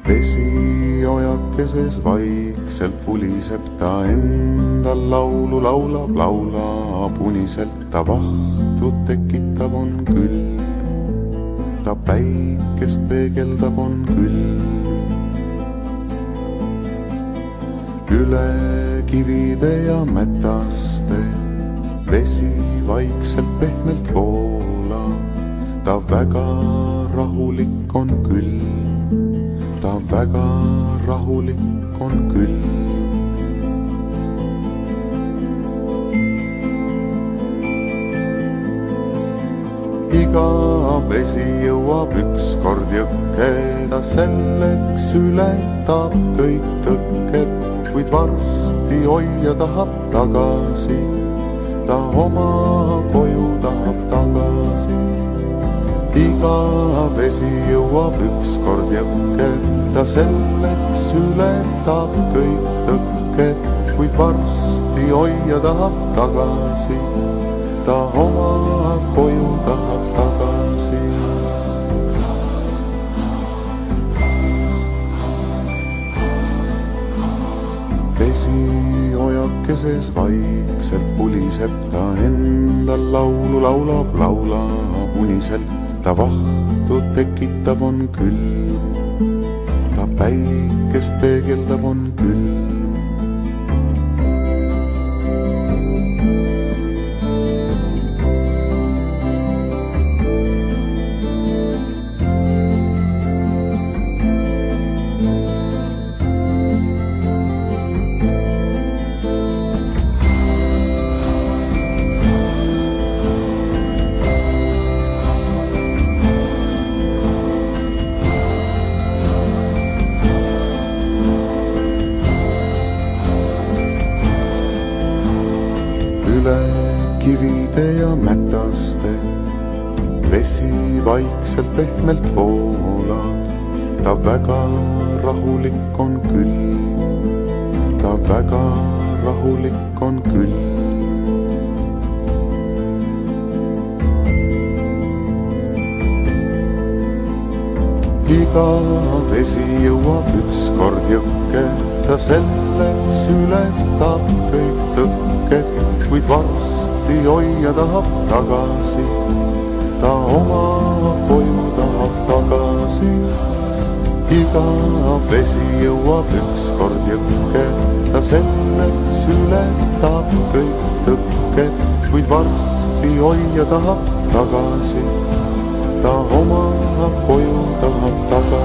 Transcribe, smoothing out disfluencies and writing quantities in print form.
Vesi ojakeses vaikselt puliseb ta endal laulu laulab, laulab uniselt ta vahtu tekitab, on külm. Ta päikest peegeldab, on külm. Üle kivide ja metaste vesi vaikselt pehmelt voolab. Ta väga rahulik on külm. Ta väga rahulik on külm. Iga vesi jõuab ükskord jõkke, ta selleks ületab kõik tõkked, kuid varsti hoia tahab tagasi, ta oma koju tahab tagasi. Iga vesi jõuab ükskord jõkke, ta selleks ületab kõik tõkked, kuid varsti hoia tahab tagasi, ta oma koju tahab tagasi. Vesi ojakeses vaikselt puliseb ta endal laulu laulab, laulab uniselt. Ta vahtu tekitab, on külm. Ta päikest peegeldab, on külm. Üle kivide ja metaste vesi vaikselt pehmelt voolab. Ta väga rahulik on külm. Ta väga rahulik on külm. Iga vesi jõuab ükskord jõkke, ta selleks ületab kõik tõkked, kuid varsti hoia tahab tagasi, ta oma koju tahab tagasi. Iga vesi jõuab ükskord jõkke, ta selleks ületab kõik tõkked, kuid varsti hoia tahab tagasi, ta oma koju tahab tagasi.